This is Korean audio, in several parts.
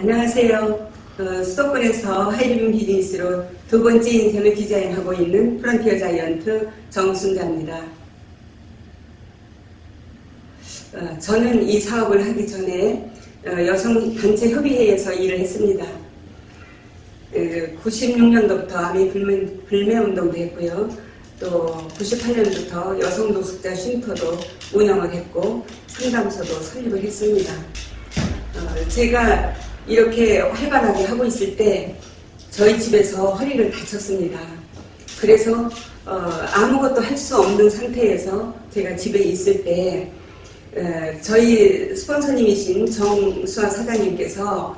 안녕하세요. 수도권에서 하이리빙 비즈니스로 두 번째 인생을 디자인하고 있는 프론티어 자이언트 정순자입니다. 저는 이 사업을 하기 전에 여성단체협의회에서 일을 했습니다. 96년도부터 아미 불매운동도 했고요. 또 98년부터 여성노숙자 쉼터도 운영을 했고 상담소도 설립을 했습니다. 제가 이렇게 활발하게 하고 있을 때 저희 집에서 허리를 다쳤습니다. 그래서 아무것도 할 수 없는 상태에서 제가 집에 있을 때 저희 스폰서님이신 정수아 사장님께서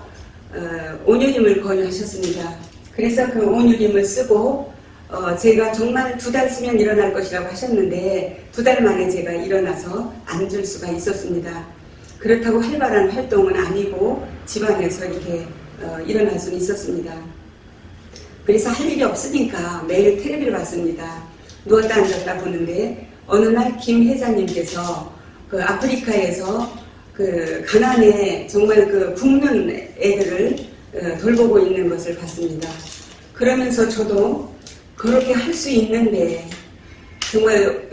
온유림을 권유하셨습니다. 그래서 그 온유림을 쓰고 제가 정말 2달 쓰면 일어날 것이라고 하셨는데 2달 만에 제가 일어나서 앉을 수가 있었습니다. 그렇다고 활발한 활동은 아니고 집안에서 이렇게 일어날 수는 있었습니다. 그래서 할 일이 없으니까 매일 텔레비를 봤습니다. 누웠다 앉았다 보는데 어느 날 김 회장님께서 그 아프리카에서 그 가난에 정말 그 굶는 애들을 돌보고 있는 것을 봤습니다. 그러면서 저도 그렇게 할 수 있는데 정말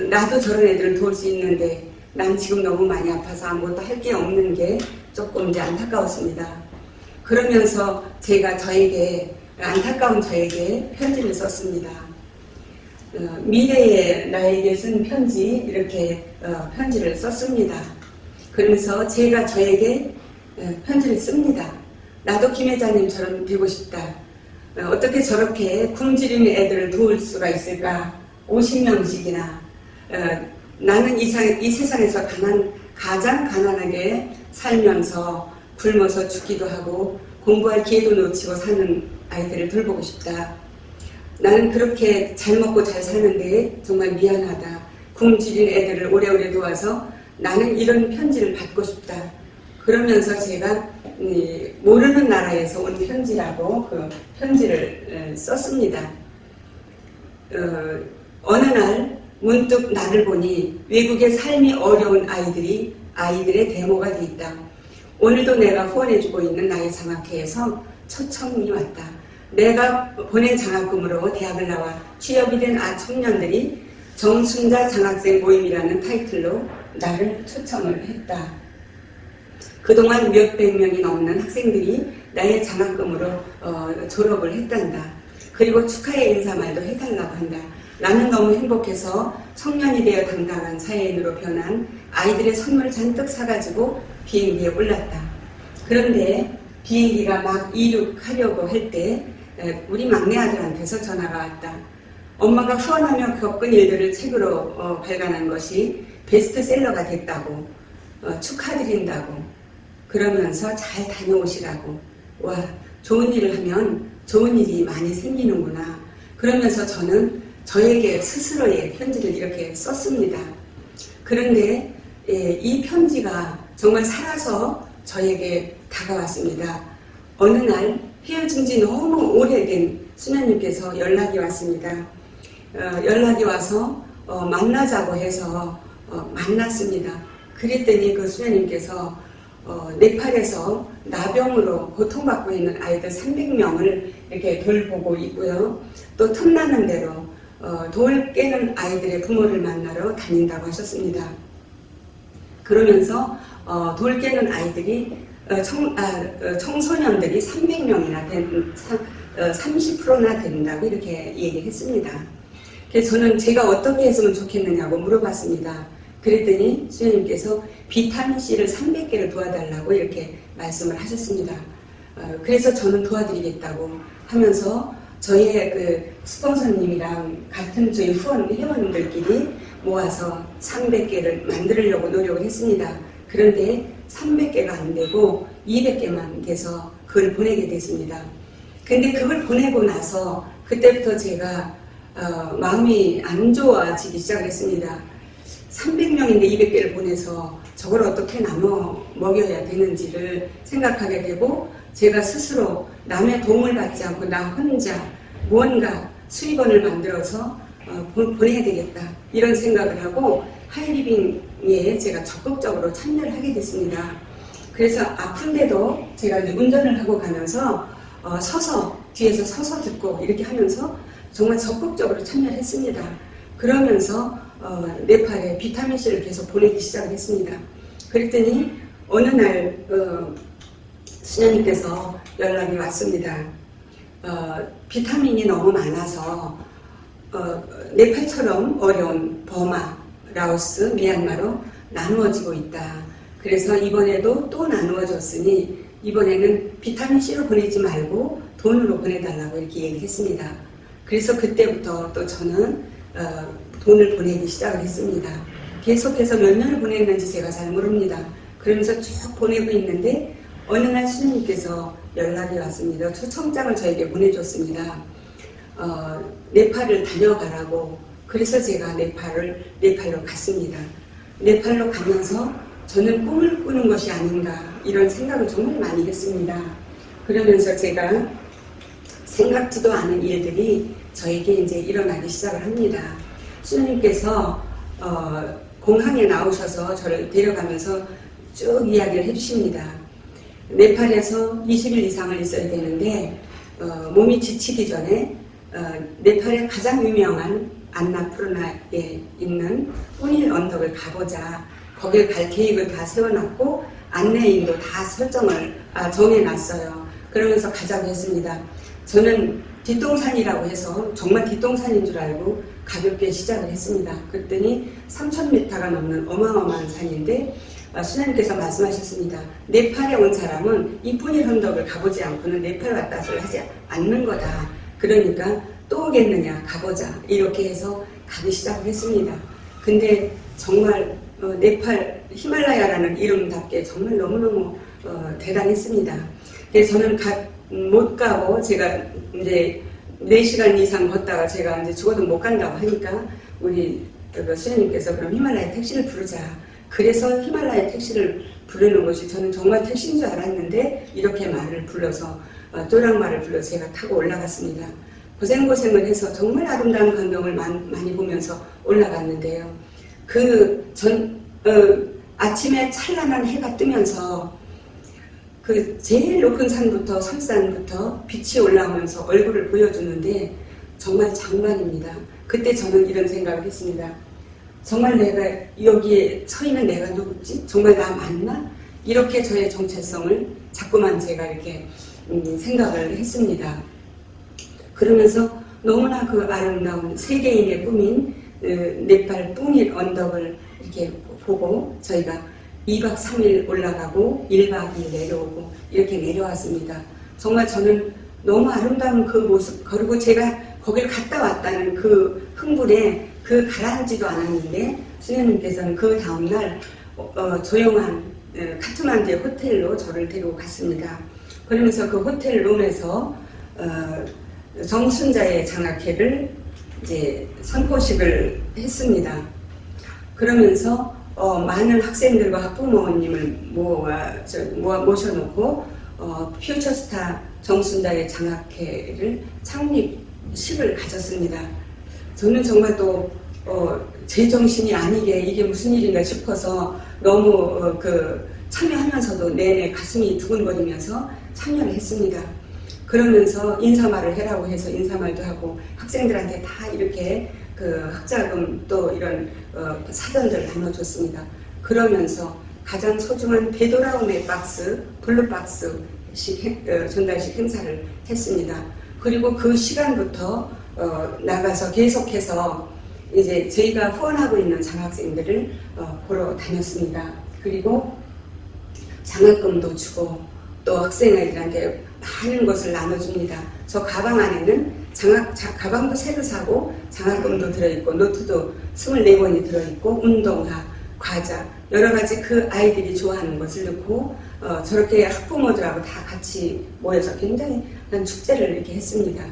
나도 저런 애들을 도울 수 있는데 난 지금 너무 많이 아파서 아무것도 할 게 없는 게 조금 이제 안타까웠습니다. 그러면서 제가 안타까운 저에게 편지를 썼습니다. 미래의 나에게 쓴 편지, 이렇게 편지를 썼습니다. 그러면서 제가 저에게 편지를 씁니다. 나도 김 회장님처럼 되고 싶다. 어떻게 저렇게 굶주린 애들을 도울 수가 있을까? 50명씩이나. 나는 이 세상에서 가장 가난하게 살면서 굶어서 죽기도 하고 공부할 기회도 놓치고 사는 아이들을 돌보고 싶다. 나는 그렇게 잘 먹고 잘 사는데 정말 미안하다. 굶주린 애들을 오래오래 도와서 나는 이런 편지를 받고 싶다. 그러면서 제가 모르는 나라에서 온 편지라고 그 편지를 썼습니다. 어느 날 문득 나를 보니 외국의 삶이 어려운 아이들의 데모가 돼 있다. 오늘도 내가 후원해주고 있는 나의 장학회에서 초청이 왔다. 내가 보낸 장학금으로 대학을 나와 취업이 된 청년들이 정순자 장학생 모임이라는 타이틀로 나를 초청을 했다. 그동안 몇백 명이 넘는 학생들이 나의 장학금으로 졸업을 했단다. 그리고 축하의 인사말도 해달라고 한다. 나는 너무 행복해서 청년이 되어 당당한 사회인으로 변한 아이들의 선물 잔뜩 사가지고 비행기에 올랐다. 그런데 비행기가 막 이륙하려고 할 때 우리 막내 아들한테서 전화가 왔다. 엄마가 후원하며 겪은 일들을 책으로 발간한 것이 베스트셀러가 됐다고, 축하드린다고, 그러면서 잘 다녀오시라고. 와, 좋은 일을 하면 좋은 일이 많이 생기는구나. 그러면서 저는 저에게 스스로의 편지를 이렇게 썼습니다. 그런데 이 편지가 정말 살아서 저에게 다가왔습니다. 어느 날 헤어진 지 너무 오래된 수녀님께서 연락이 왔습니다. 연락이 와서 만나자고 해서 만났습니다. 그랬더니 그 수녀님께서 네팔에서 나병으로 고통받고 있는 아이들 300명을 이렇게 돌보고 있고요. 또 틈나는 대로 돌 깨는 아이들의 부모를 만나러 다닌다고 하셨습니다. 그러면서 돌 깨는 아이들이 청소년들이 300명이나 30%나 된다고 이렇게 얘기했습니다. 그래서 저는 제가 어떻게 했으면 좋겠느냐고 물어봤습니다. 그랬더니 수녀님께서 비타민C를 300개를 도와달라고 이렇게 말씀을 하셨습니다. 그래서 저는 도와드리겠다고 하면서 저희의 그 스폰서님이랑 같은 저희 회원들끼리 모아서 300개를 만들려고 노력을 했습니다. 그런데 300개가 안 되고 200개만 돼서 그걸 보내게 됐습니다. 근데 그걸 보내고 나서 그때부터 제가 마음이 안 좋아지기 시작했습니다. 300명인데 200개를 보내서 저걸 어떻게 나눠 먹여야 되는지를 생각하게 되고 제가 스스로 남의 도움을 받지 않고 나 혼자 무언가 수입원을 만들어서 보내야 되겠다 이런 생각을 하고 하이리빙에 제가 적극적으로 참여를 하게 됐습니다. 그래서 아픈데도 제가 이제 운전을 하고 가면서 뒤에서 서서 듣고 이렇게 하면서 정말 적극적으로 참여를 했습니다. 그러면서 네팔에 비타민C를 계속 보내기 시작을 했습니다. 그랬더니 어느 날 수녀님께서 연락이 왔습니다. 비타민이 너무 많아서 네팔처럼 어려운 버마, 라오스, 미얀마로 나누어지고 있다. 그래서 이번에도 또 나누어졌으니 이번에는 비타민C로 보내지 말고 돈으로 보내달라고 이렇게 얘기를 했습니다. 그래서 그때부터 또 저는 돈을 보내기 시작을 했습니다. 계속해서 몇 년을 보냈는지 제가 잘 모릅니다. 그러면서 쭉 보내고 있는데 어느 날 스님께서 연락이 왔습니다. 초청장을 저에게 보내줬습니다. 네팔을 다녀가라고. 그래서 제가 네팔로 갔습니다. 네팔로 가면서 저는 꿈을 꾸는 것이 아닌가 이런 생각을 정말 많이 했습니다. 그러면서 제가 생각지도 않은 일들이 저에게 이제 일어나기 시작을 합니다. 스님께서 공항에 나오셔서 저를 데려가면서 쭉 이야기를 해주십니다. 네팔에서 20일 이상을 있어야 되는데 몸이 지치기 전에 네팔의 가장 유명한 안나푸르나에 있는 뿌닐 언덕을 가보자. 거길 갈 계획을 다 세워놨고 안내인도 다 정해놨어요. 그러면서 가자고 했습니다. 저는 뒷동산이라고 해서 정말 뒷동산인 줄 알고 가볍게 시작을 했습니다. 그랬더니 3,000m가 넘는 어마어마한 산인데 수녀님께서 말씀하셨습니다. 네팔에 온 사람은 이 뿌닐 언덕을 가보지 않고는 네팔 왔다 소리 하지 않는 거다. 그러니까 또 오겠느냐, 가보자. 이렇게 해서 가기 시작을 했습니다. 근데 정말 네팔 히말라야라는 이름답게 정말 너무너무 대단했습니다. 그래서 저는 못 가고 제가 이제 4시간 이상 걷다가 제가 이제 죽어도 못 간다고 하니까 우리 수녀님께서 그럼 히말라야 택시를 부르자. 그래서 히말라야 택시를 부르는 것이 저는 정말 택시인 줄 알았는데 이렇게 말을 불러서 쪼랑말을 불러서 제가 타고 올라갔습니다. 고생고생을 해서 정말 아름다운 광경을 많이 보면서 올라갔는데요. 아침에 찬란한 해가 뜨면서 그 제일 높은 산부터 설산부터 빛이 올라오면서 얼굴을 보여주는데 정말 장관입니다. 그때 저는 이런 생각을 했습니다. 정말 내가 여기에 서 있는 내가 누구지? 정말 나 맞나? 이렇게 저의 정체성을 자꾸만 제가 이렇게 생각을 했습니다. 그러면서 너무나 그 아름다운 세계인의 꿈인 네팔 뿌닐 언덕을 이렇게 보고 저희가 2박 3일 올라가고 1박 2일 내려오고 이렇게 내려왔습니다. 정말 저는 너무 아름다운 그 모습, 그리고 제가 거길 갔다 왔다는 그 흥분에 가라앉지도 않았는데 수녀님께서는 그 다음날 조용한 카트만두의 호텔로 저를 데리고 갔습니다. 그러면서 그 호텔 룸에서 정순자의 장학회를 이제 선포식을 했습니다. 그러면서 많은 학생들과 학부모님을 모셔놓고 퓨처스타 정순자의 장학회를 창립식을 가졌습니다. 저는 정말 또 제 정신이 아니게 이게 무슨 일인가 싶어서 너무 참여하면서도 내내 가슴이 두근거리면서 참여를 했습니다. 그러면서 인사말을 해라고 해서 인사말도 하고 학생들한테 다 이렇게 학자금 또 이런 사전들을 나눠줬습니다. 그러면서 가장 소중한 되돌아옴의 박스, 블루박스 전달식 행사를 했습니다. 그리고 그 시간부터 나가서 계속해서 이제 저희가 후원하고 있는 장학생들을 보러 다녔습니다. 그리고 장학금도 주고 또 학생아이들한테 많은 것을 나눠줍니다. 저 가방 안에는 가방도 새로 사고 장학금도 들어있고 노트도 24권이 들어있고 운동화, 과자 여러 가지 그 아이들이 좋아하는 것을 넣고 저렇게 학부모들하고 다 같이 모여서 굉장히 축제를 이렇게 했습니다.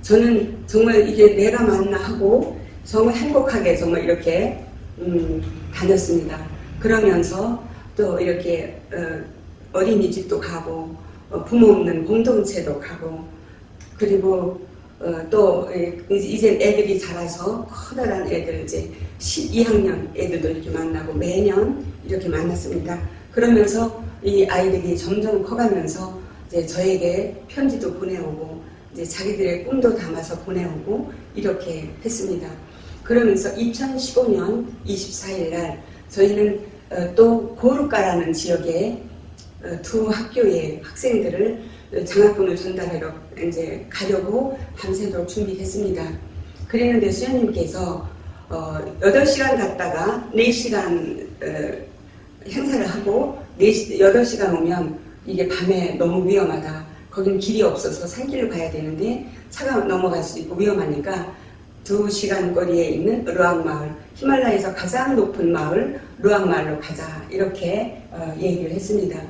저는 정말 이게 내가 맞나 하고 정말 행복하게 정말 이렇게 다녔습니다. 그러면서 또 이렇게 어린이집도 가고 부모 없는 공동체도 가고 그리고 또 이제 애들이 자라서 커다란 애들 이제 12학년 애들도 이렇게 만나고 매년 이렇게 만났습니다. 그러면서 이 아이들이 점점 커가면서 이제 저에게 편지도 보내오고 이제 자기들의 꿈도 담아서 보내오고 이렇게 했습니다. 그러면서 2015년 24일 날 저희는 또 고루가라는 지역에 두 학교의 학생들을 장학금을 전달하러 이제 가려고 밤새도록 준비했습니다. 그랬는데 수연님께서 8시간 갔다가 4시간 행사를 하고 8시간 오면 이게 밤에 너무 위험하다. 거긴 길이 없어서 산길로 가야 되는데 차가 넘어갈 수 있고 위험하니까 2시간 거리에 있는 르왕마을, 히말라야에서 가장 높은 마을 르왕마을로 가자 이렇게 얘기를 했습니다.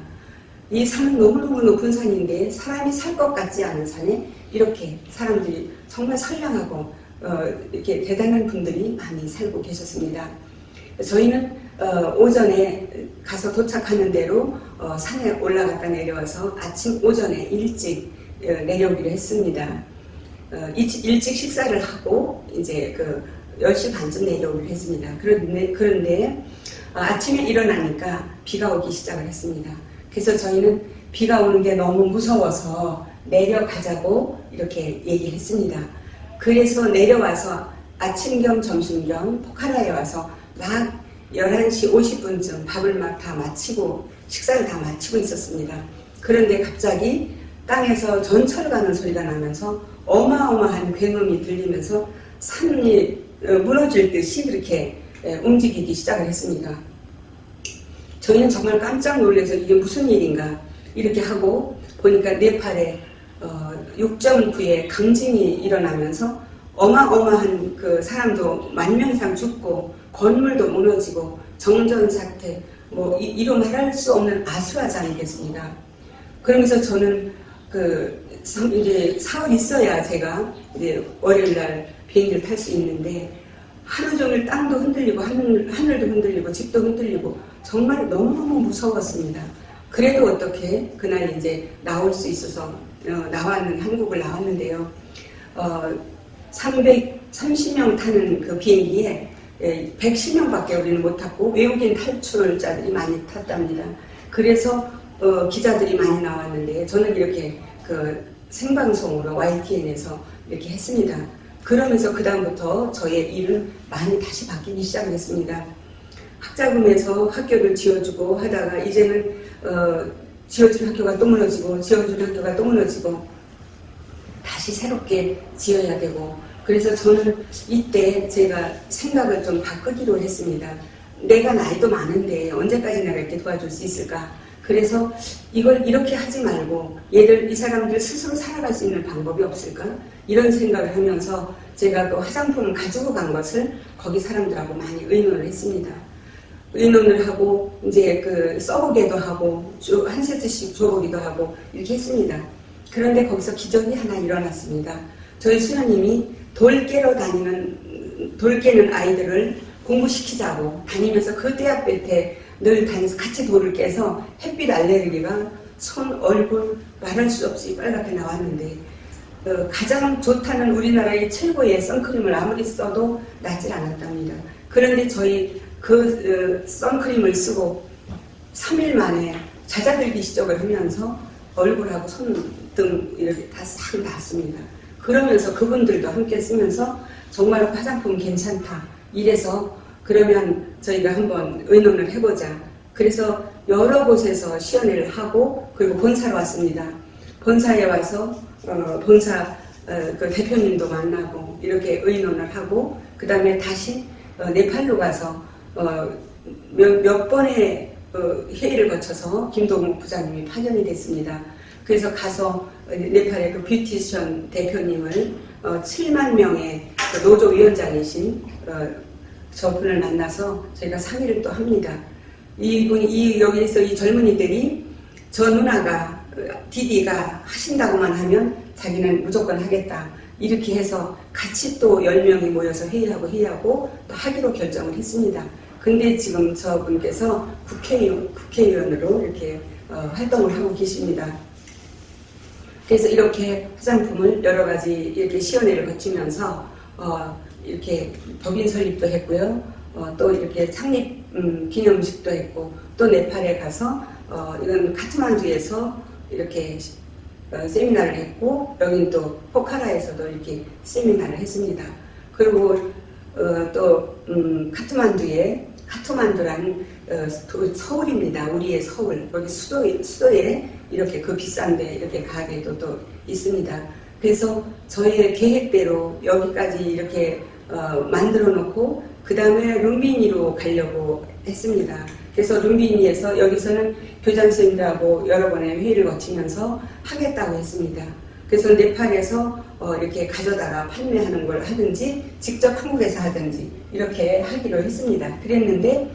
이 산은 너무너무 높은 산인데 사람이 살 것 같지 않은 산에 이렇게 사람들이 정말 선량하고 이렇게 대단한 분들이 많이 살고 계셨습니다. 저희는 오전에 가서 도착하는 대로 산에 올라갔다 내려와서 아침 오전에 일찍 내려오기로 했습니다. 일찍 식사를 하고 이제 10시 반쯤 내려오기로 했습니다. 그런데 아침에 일어나니까 비가 오기 시작을 했습니다. 그래서 저희는 비가 오는 게 너무 무서워서 내려가자고 이렇게 얘기했습니다. 그래서 내려와서 아침 겸 점심 겸 포카라에 와서 막 11시 50분쯤 밥을 막 다 마치고 식사를 다 마치고 있었습니다. 그런데 갑자기 땅에서 전철 가는 소리가 나면서 어마어마한 굉음이 들리면서 산이 무너질 듯이 그렇게 움직이기 시작을 했습니다. 저희는 정말 깜짝 놀라서 이게 무슨 일인가 이렇게 하고 보니까 네팔에 6.9의 강진이 일어나면서 어마어마한 그 사람도 만명상 죽고 건물도 무너지고 정전 사태 뭐 이로 말할 수 없는 아수라장이겠습니다. 그러면서 저는 이제 사흘 있어야 제가 이제 월요일날 비행기를 탈 수 있는데 하루 종일 땅도 흔들리고 하늘도 흔들리고 집도 흔들리고 정말 너무너무 무서웠습니다. 그래도 어떻게 그날 이제 나올 수 있어서 한국을 나왔는데요. 330명 타는 그 비행기에 110명밖에 우리는 못 탔고 외국인 탈출자들이 많이 탔답니다. 그래서 기자들이 많이 나왔는데 저는 이렇게 생방송으로 YTN에서 이렇게 했습니다. 그러면서 그 다음부터 저의 일은 많이 다시 바뀌기 시작했습니다. 학자금에서 학교를 지어주고 하다가 이제는 지어준 학교가 또 무너지고 지어준 학교가 또 무너지고 다시 새롭게 지어야 되고 그래서 저는 이때 제가 생각을 좀 바꾸기로 했습니다. 내가 나이도 많은데 언제까지 내가 이렇게 도와줄 수 있을까? 그래서 이걸 이렇게 하지 말고 이 사람들 스스로 살아갈 수 있는 방법이 없을까? 이런 생각을 하면서 제가 그 화장품을 가지고 간 것을 거기 사람들하고 많이 의논을 했습니다. 의논을 하고 이제 써보기도 하고 한 세트씩 줘보기도 하고 이렇게 했습니다. 그런데 거기서 기적이 하나 일어났습니다. 저희 수녀님이 돌 깨는 아이들을 공부시키자고 다니면서 그 대학 밑에 늘 다니면서 같이 돌을 깨서 햇빛 알레르기가 손, 얼굴 말할 수 없이 빨갛게 나왔는데 가장 좋다는 우리나라의 최고의 선크림을 아무리 써도 나질 않았답니다. 그런데 저희 선크림을 쓰고 3일 만에 잦아들기 시작을 하면서 얼굴하고 손등 이렇게 다 싹 났습니다. 그러면서 그분들도 함께 쓰면서 정말 화장품 괜찮다 이래서 그러면 저희가 한번 의논을 해보자. 그래서 여러 곳에서 시연회를 하고 그리고 본사로 왔습니다. 본사에 와서 본사 그 대표님도 만나고 이렇게 의논을 하고 그 다음에 다시 네팔로 가서 몇 번의 회의를 거쳐서 김동욱 부장님이 파견이 됐습니다. 그래서 가서 네팔의 그 뷰티션 대표님을 7만 명의 노조 위원장이신 저분을 만나서 저희가 상의를 또 합니다. 여기에서 이 젊은이들이 저 누나가 디디가 하신다고만 하면 자기는 무조건 하겠다. 이렇게 해서 같이 또 10명이 모여서 회의하고 또 하기로 결정을 했습니다. 근데 지금 저분께서 국회의원으로 이렇게 활동을 하고 계십니다. 그래서 이렇게 화장품을 여러 가지 이렇게 시연회를 거치면서 이렇게 법인 설립도 했고요. 또 이렇게 창립 기념식도 했고, 또 네팔에 가서 이건 카트만두에서 이렇게 세미나를 했고, 여긴 또 포카라에서도 이렇게 세미나를 했습니다. 그리고 또 카트만두라는 서울입니다. 우리의 서울. 여기 수도에 이렇게 그 비싼데 이렇게 가게도 또 있습니다. 그래서 저희의 계획대로 여기까지 이렇게 만들어 놓고 그 다음에 룸비니로 가려고 했습니다. 그래서 룸비니에서 여기서는 교장 선생님들하고 여러 번의 회의를 거치면서 하겠다고 했습니다. 그래서 네팔에서 이렇게 가져다가 판매하는 걸 하든지 직접 한국에서 하든지 이렇게 하기로 했습니다. 그랬는데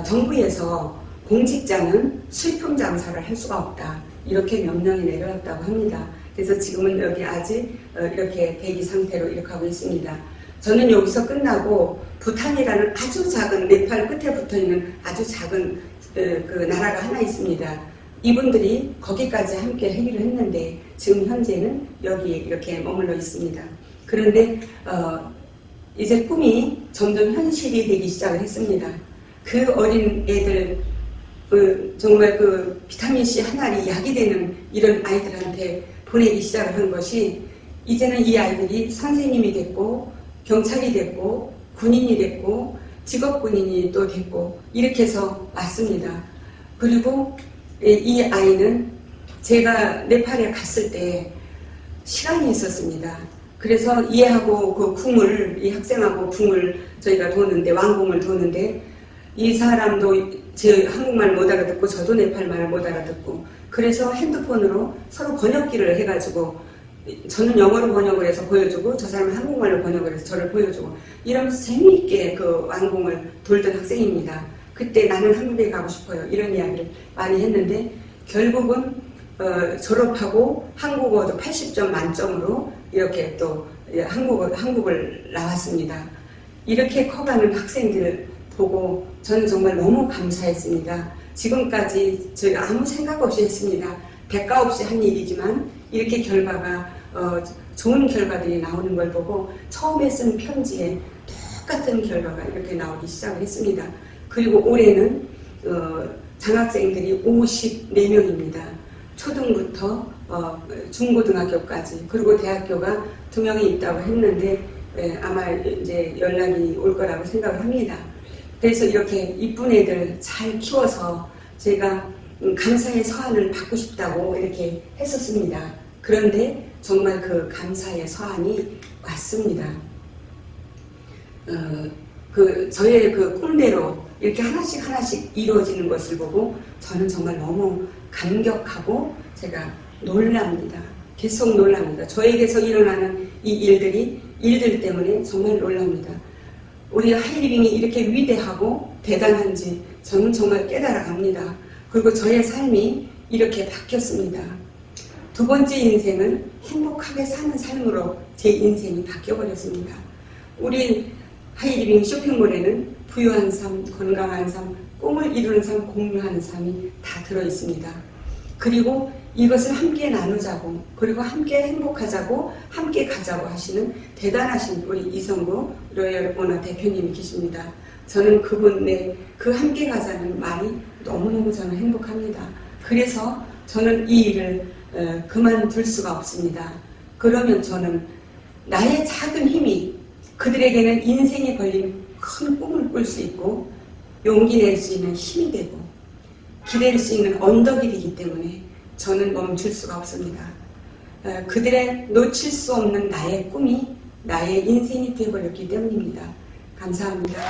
정부에서 공직자는 수입품 장사를 할 수가 없다, 이렇게 명령이 내려왔다고 합니다. 그래서 지금은 여기 아직 이렇게 대기 상태로 이렇게 하고 있습니다. 저는 여기서 끝나고 부탄이라는 아주 작은, 네팔 끝에 붙어있는 아주 작은 그 나라가 하나 있습니다. 이분들이 거기까지 함께 하기로 했는데 지금 현재는 여기에 이렇게 머물러 있습니다. 그런데 이제 꿈이 점점 현실이 되기 시작을 했습니다. 그 어린 애들, 정말 그 비타민C 한 알이 약이 되는 이런 아이들한테 보내기 시작을 한 것이, 이제는 이 아이들이 선생님이 됐고 경찰이 됐고 군인이 됐고 직업군인이 또 됐고 이렇게 해서 왔습니다. 그리고 이 아이는 제가 네팔에 갔을 때 시간이 있었습니다. 그래서 얘하고 그 궁을, 이 학생하고 궁을 저희가 도는데, 왕궁을 도는데, 이 사람도 제 한국말 못 알아듣고 저도 네팔말을 못 알아듣고, 그래서 핸드폰으로 서로 번역기를 해가지고 저는 영어로 번역을 해서 보여주고 저 사람은 한국말로 번역을 해서 저를 보여주고 이러면서 재미있게 그 왕궁을 돌던 학생입니다. 그때 나는 한국에 가고 싶어요, 이런 이야기를 많이 했는데 결국은 졸업하고 한국어도 80점 만점으로 이렇게 또 한국을 나왔습니다. 이렇게 커가는 학생들을 보고 저는 정말 너무 감사했습니다. 지금까지 저희가 아무 생각 없이 했습니다. 대가 없이 한 일이지만 이렇게 결과가 좋은 결과들이 나오는 걸 보고 처음에 쓴 편지에 똑같은 결과가 이렇게 나오기 시작을 했습니다. 그리고 올해는 장학생들이 54명입니다. 초등부터 중고등학교까지, 그리고 대학교가 2명이 있다고 했는데 아마 이제 연락이 올 거라고 생각을 합니다. 그래서 이렇게 이쁜 애들 잘 키워서 제가 감사의 서한을 받고 싶다고 이렇게 했었습니다. 그런데 정말 그 감사의 서한이 왔습니다. 저의 그 꿈대로 이렇게 하나씩 이루어지는 것을 보고 저는 정말 너무 감격하고 제가 놀랍니다. 계속 놀랍니다. 저에게서 일어나는 이 일들 때문에 정말 놀랍니다. 우리 하이리빙이 이렇게 위대하고 대단한지 저는 정말 깨달아갑니다. 그리고 저의 삶이 이렇게 바뀌었습니다. 두 번째 인생은 행복하게 사는 삶으로 제 인생이 바뀌어버렸습니다. 우리 하이리빙 쇼핑몰에는 부유한 삶, 건강한 삶, 꿈을 이루는 삶, 공유하는 삶이 다 들어있습니다. 그리고 이것을 함께 나누자고, 그리고 함께 행복하자고, 함께 가자고 하시는 대단하신 우리 이성구 로열 오너 대표님이 계십니다. 저는 그분의 그 함께 가자는 말이 너무너무 저는 행복합니다. 그래서 저는 이 일을 그만둘 수가 없습니다. 그러면 저는 나의 작은 힘이 그들에게는 인생에 걸린 큰 꿈을 꿀 수 있고 용기 낼 수 있는 힘이 되고 기댈 수 있는 언덕이 되기 때문에 저는 멈출 수가 없습니다. 그들의 놓칠 수 없는 나의 꿈이 나의 인생이 되어버렸기 때문입니다. 감사합니다.